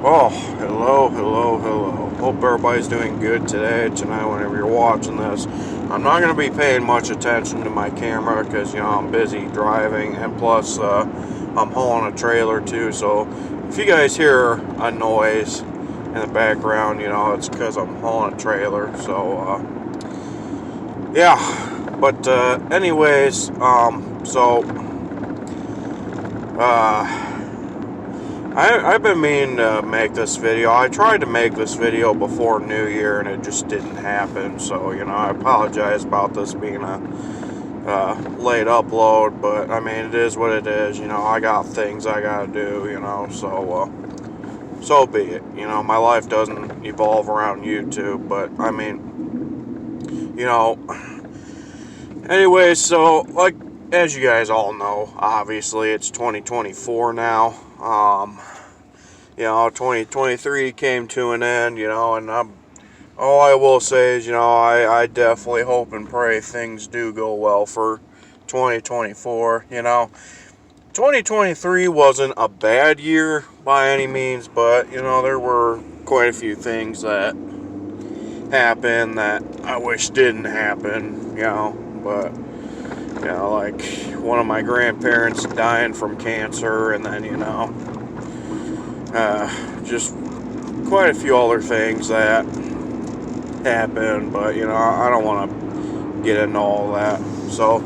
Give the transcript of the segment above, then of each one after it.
Oh, hello. Hope everybody's doing good tonight, whenever you're watching this. I'm not going to be paying much attention to my camera because, I'm busy driving, and plus, I'm hauling a trailer too, so if you guys hear a noise in the background, it's because I'm hauling a trailer, so, yeah. But, anyways, I've been meaning to make this video. I tried to make this video before New Year and it just didn't happen. So, I apologize about this being a late upload, but I mean, it is what it is. I got things I gotta do, so be it. My life doesn't evolve around YouTube, but I mean, anyway, so, like, as you guys all know, obviously it's 2024 now. 2023 came to an end, and all I will say is, I definitely hope and pray things do go well for 2024. 2023 wasn't a bad year by any means, but, there were quite a few things that happened that I wish didn't happen, but, like one of my grandparents dying from cancer, and then, just quite a few other things that happened, but I don't want to get into all that. So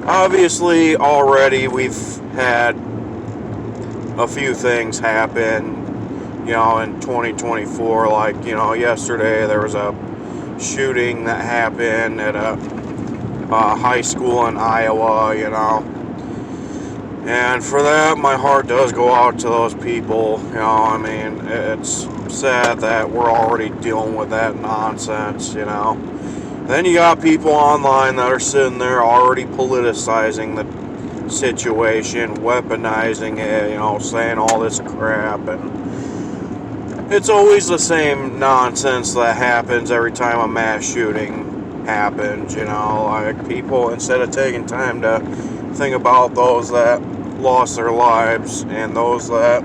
obviously already we've had a few things happen, in 2024. Like, yesterday there was a shooting that happened at a high school in Iowa, and for that, my heart does go out to those people. I mean, it's sad that we're already dealing with that nonsense, Then you got people online that are sitting there already politicizing the situation, weaponizing it, saying all this crap. And it's always the same nonsense that happens every time a mass shooting happens, like people, instead of taking time to think about those that lost their lives and those that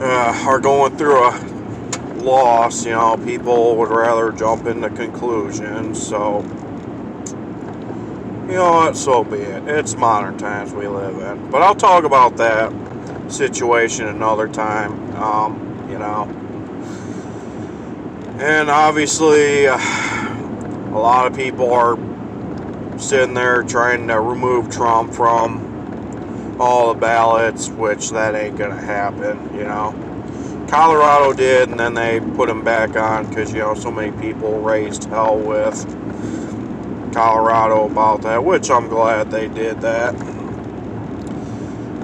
are going through a loss, people would rather jump into conclusions. So, what, so be it. It's modern times we live in. But I'll talk about that situation another time, And obviously, a lot of people are sitting there trying to remove Trump from all the ballots, which that ain't gonna happen. Colorado did, and then they put him back on because so many people raised hell with Colorado about that, which I'm glad they did that.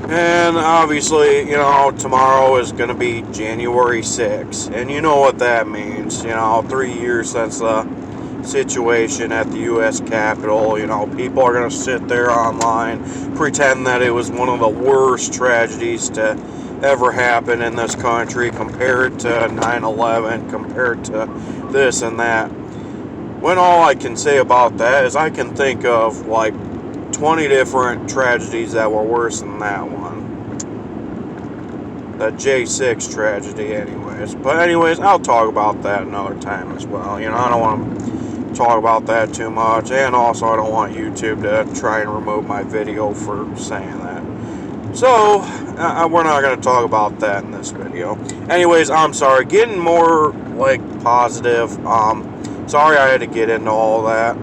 And obviously, tomorrow is going to be January 6th, and you know what that means. 3 years since the situation at the U.S. Capitol. People are going to sit there online, pretend that it was one of the worst tragedies to ever happen in this country, compared to 9/11, compared to this and that. When all I can say about that is I can think of like 20 different tragedies that were worse than that one. The J6 tragedy, anyways. But anyways, I'll talk about that another time as well. I don't want to talk about that too much, and also I don't want YouTube to try and remove my video for saying that. So we're not going to talk about that in this video. Anyways, I'm sorry, getting more like positive. Sorry I had to get into all that.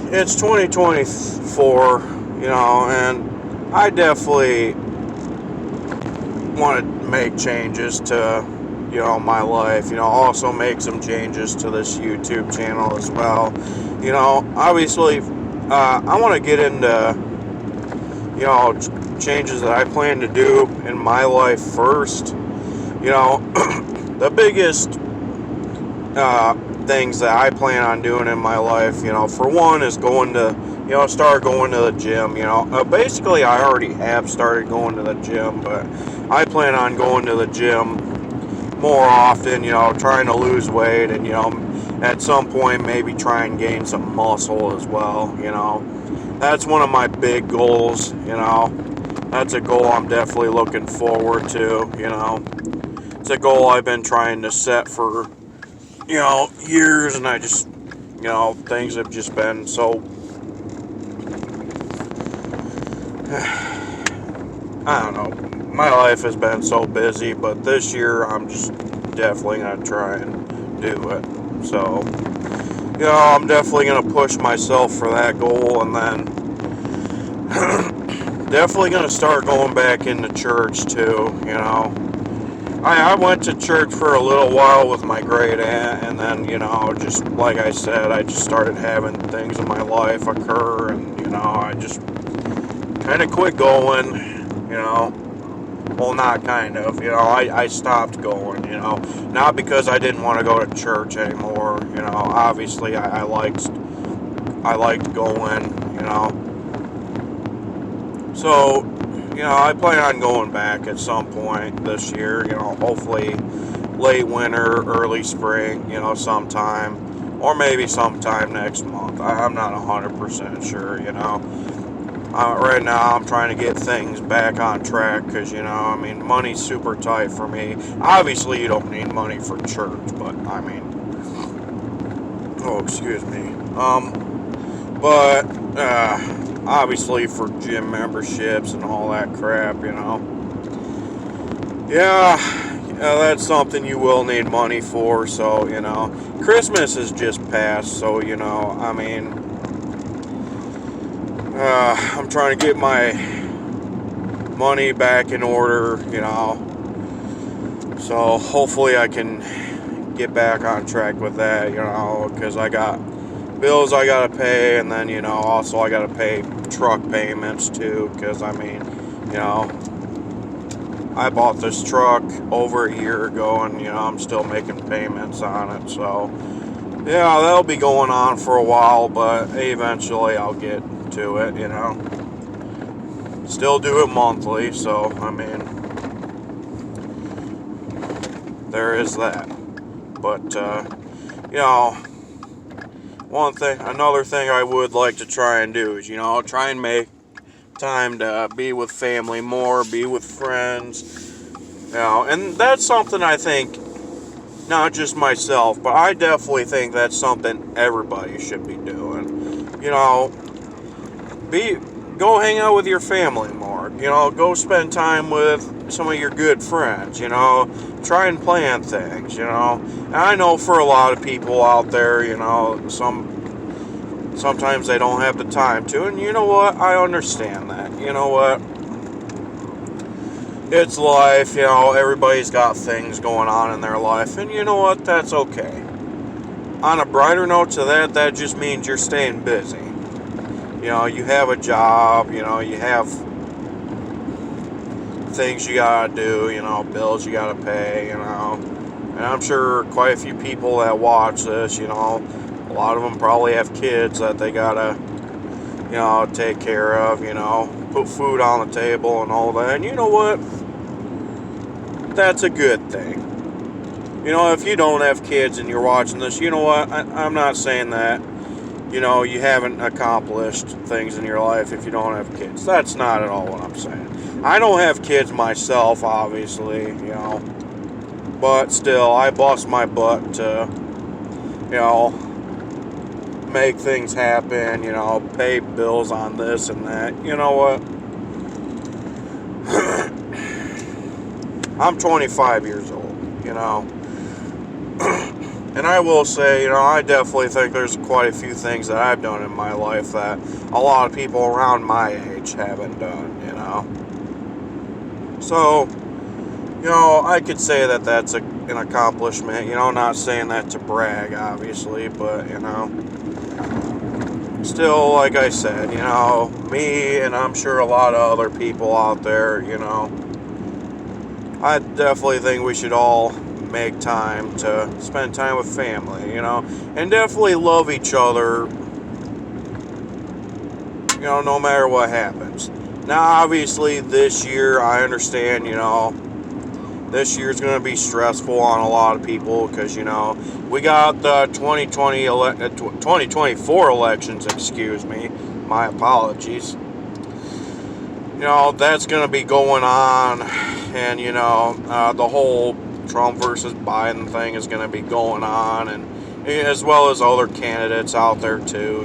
It's 2024, and I definitely want to make changes to, my life, also make some changes to this YouTube channel as well. Obviously, I want to get into, changes that I plan to do in my life first. The biggest things that I plan on doing in my life, for one, is going to, start going to the gym. Basically I already have started going to the gym, but I plan on going to the gym more often, trying to lose weight and, at some point maybe try and gain some muscle as well, That's one of my big goals, That's a goal I'm definitely looking forward to, It's a goal I've been trying to set for, years, and I just, things have just been so, I don't know, my life has been so busy, but this year I'm just definitely going to try and do it. So, I'm definitely going to push myself for that goal, and then definitely going to start going back into church too, I went to church for a little while with my great aunt, and then, just like I said, I just started having things in my life occur, and, I just kind of quit going, well, not kind of, I stopped going, not because I didn't want to go to church anymore, obviously I liked going, so, I plan on going back at some point this year, hopefully late winter, early spring, sometime, or maybe sometime next month. I'm not 100% sure, right now I'm trying to get things back on track because, money's super tight for me. Obviously, you don't need money for church, but, excuse me. Obviously for gym memberships and all that crap, Yeah, that's something you will need money for, so, Christmas is just passed, so, I'm trying to get my money back in order, so hopefully I can get back on track with that, because I got bills I gotta pay, and then, also I gotta pay truck payments too, because, I bought this truck over a year ago, and, I'm still making payments on it, so, yeah, that'll be going on for a while, but eventually I'll get to it, still do it monthly, so, there is that, but, another thing I would like to try and do is, try and make time to be with family more, be with friends, and that's something I think, not just myself, but I definitely think that's something everybody should be doing, go hang out with your family more, go spend time with some of your good friends, try and plan things, and I know for a lot of people out there, sometimes they don't have the time to, and you know what, I understand that, it's life, everybody's got things going on in their life, and you know what, that's okay. On a brighter note to that, that just means you're staying busy. You have a job, you have things you gotta do, bills you gotta pay, and I'm sure quite a few people that watch this, a lot of them probably have kids that they gotta, take care of, put food on the table and all that, and you know what? That's a good thing. If you don't have kids and you're watching this, you know what? I'm not saying that, you haven't accomplished things in your life if you don't have kids. That's not at all what I'm saying. I don't have kids myself, obviously, but still, I bust my butt to, make things happen, pay bills on this and that. You know what? I'm 25 years old, and I will say, I definitely think there's quite a few things that I've done in my life that a lot of people around my age haven't done, So, I could say that that's an accomplishment, not saying that to brag, obviously, but, still, like I said, me and I'm sure a lot of other people out there, I definitely think we should all make time to spend time with family, and definitely love each other, no matter what happens. Now, obviously, this year, I understand, this year's going to be stressful on a lot of people because, we got the 2024 elections, excuse me, my apologies. That's going to be going on, and, the whole Trump versus Biden thing is going to be going on, and as well as other candidates out there too,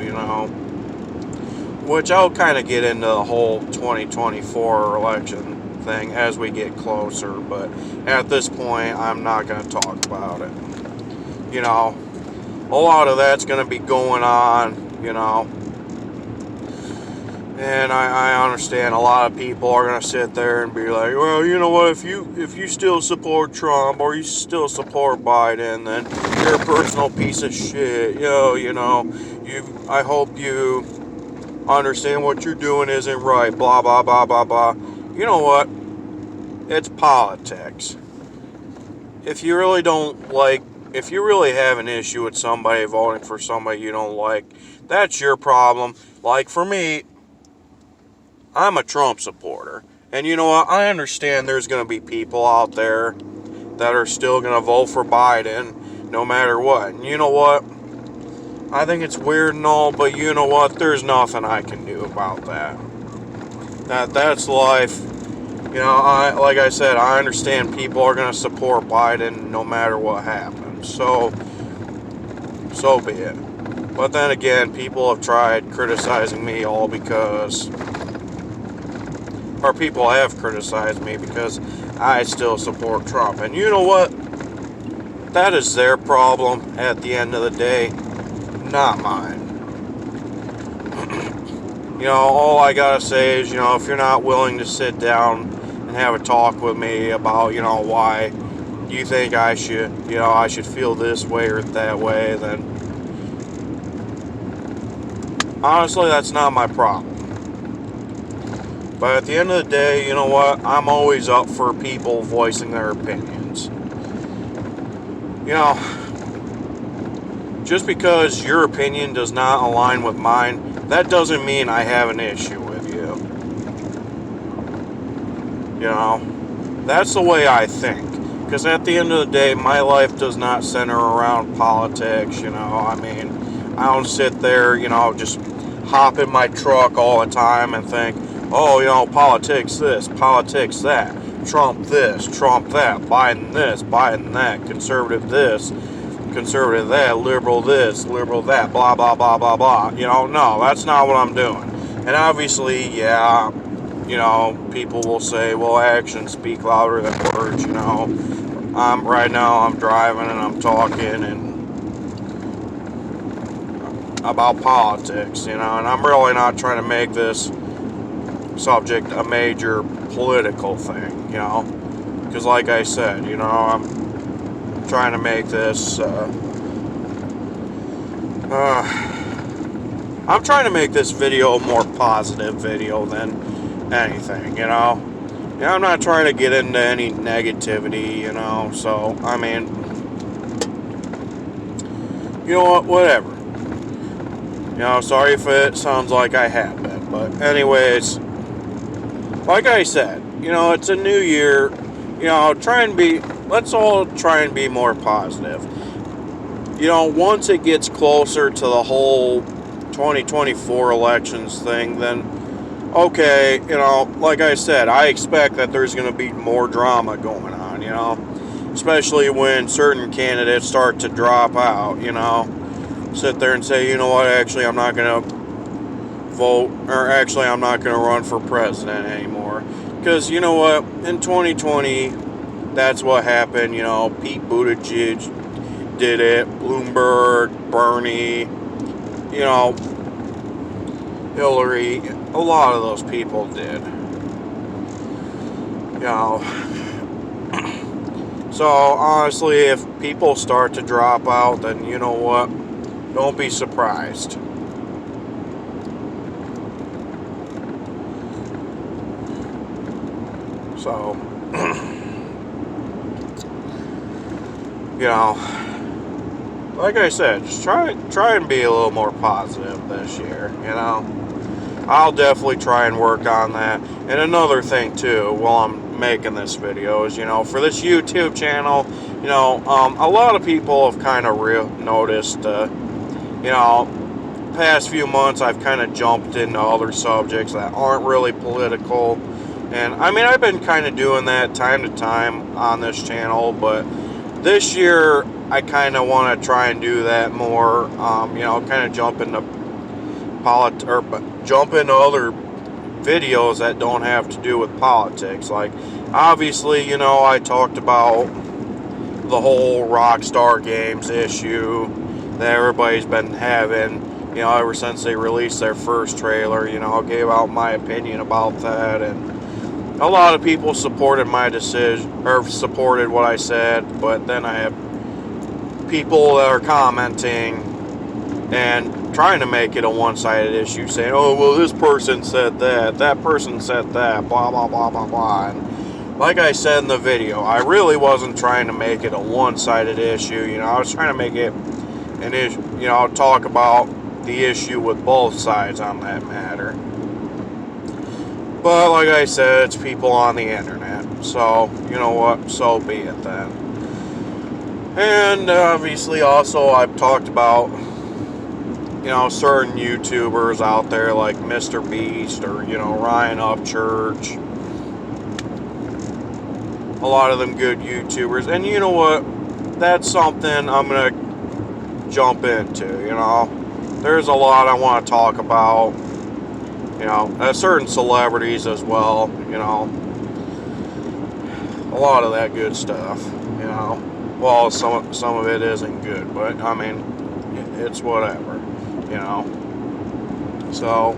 which I'll kind of get into the whole 2024 election thing as we get closer, but at this point I'm not going to talk about it. A lot of that's going to be going on, and I understand a lot of people are going to sit there and be like, well, you know what, if you still support Trump or you still support Biden, then you're a personal piece of shit. I hope you understand what you're doing isn't right, blah, blah, blah, blah, blah. You know what? It's politics. If you really have an issue with somebody voting for somebody you don't like, that's your problem. Like for me, I'm a Trump supporter. And you know what? I understand there's going to be people out there that are still going to vote for Biden no matter what. And you know what? I think it's weird and all, but you know what? There's nothing I can do about that. That's life. Like I said, I understand people are going to support Biden no matter what happens. So be it. But then again, people have tried criticizing me all because... or people have criticized me because I still support Trump. And you know what? That is their problem at the end of the day, not mine. All I gotta say is, if you're not willing to sit down and have a talk with me about, why you think I should feel this way or that way, then honestly, that's not my problem. But at the end of the day, you know what? I'm always up for people voicing their opinions. Just because your opinion does not align with mine, that doesn't mean I have an issue with you. That's the way I think. Because at the end of the day, my life does not center around politics, I don't sit there, just hop in my truck all the time and think, oh, politics this, politics that, Trump this, Trump that, Biden this, Biden that, conservative this, conservative that, liberal this, liberal that, blah, blah, blah, blah, blah. No, that's not what I'm doing. And obviously, yeah, people will say, well, actions speak louder than words, right now I'm driving and I'm talking about politics, and I'm really not trying to make this subject a major political thing, because like I said, I'm trying to make this I'm trying to make this video a more positive video than anything, I'm not trying to get into any negativity, so whatever. Sorry if it sounds like I have been, but anyways, like I said, it's a new year. Let's all try and be more positive. Once it gets closer to the whole 2024 elections thing, then, okay, like I said, I expect that there's going to be more drama going on, especially when certain candidates start to drop out, sit there and say, you know what, actually, I'm not going to vote, or actually, I'm not going to run for president anymore. Because, you know what, in 2020, that's what happened, Pete Buttigieg did it, Bloomberg, Bernie, Hillary, a lot of those people did. So, honestly, if people start to drop out, then you know what, don't be surprised. So, like I said, just try and be a little more positive this year, I'll definitely try and work on that. And another thing too, while I'm making this video, is for this YouTube channel, a lot of people have kind of noticed, past few months I've kind of jumped into other subjects that aren't really political. And I mean, I've been kind of doing that time to time on this channel, but this year I kind of want to try and do that more. Kind of jump into jump into other videos that don't have to do with politics. Like, obviously, I talked about the whole Rockstar Games issue that everybody's been having, ever since they released their first trailer. I gave out my opinion about that, and a lot of people supported my decision, or supported what I said, but then I have people that are commenting and trying to make it a one-sided issue, saying, oh, well, this person said that person said that, blah, blah, blah, blah, blah. And like I said in the video, I really wasn't trying to make it a one-sided issue. I was trying to make it an issue, talk about the issue with both sides on that matter. But like I said, it's people on the internet, so you know what, so be it then. And obviously also I've talked about certain YouTubers out there like Mr. Beast or Ryan Upchurch, a lot of them good YouTubers. And you know what, that's something I'm gonna jump into. There's a lot I want to talk about, certain celebrities as well, a lot of that good stuff, well, some of it isn't good, but I mean, it's whatever, so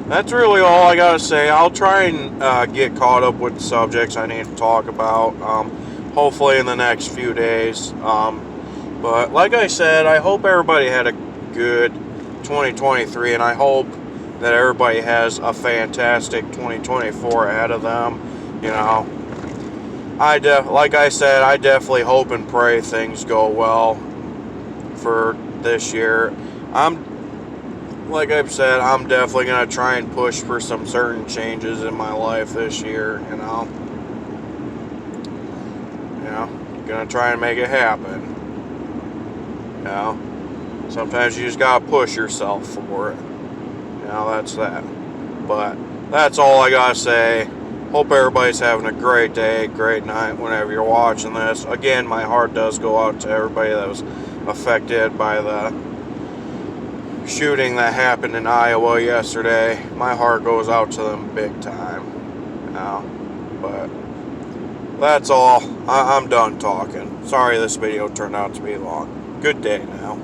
that's really all I gotta say. I'll try and get caught up with subjects I need to talk about, hopefully in the next few days. But like I said, I hope everybody had a good 2023, and I hope that everybody has a fantastic 2024 ahead of them. Like I said, I definitely hope and pray things go well for this year. Like I've said, I'm definitely going to try and push for some certain changes in my life this year, Gonna try and make it happen. Sometimes you just gotta push yourself for it. That's that. But that's all I gotta say. Hope everybody's having a great day, great night whenever you're watching this. Again, my heart does go out to everybody that was affected by the shooting that happened in Iowa yesterday. My heart goes out to them big time. But that's all. I'm done talking. Sorry this video turned out to be long. Good day now.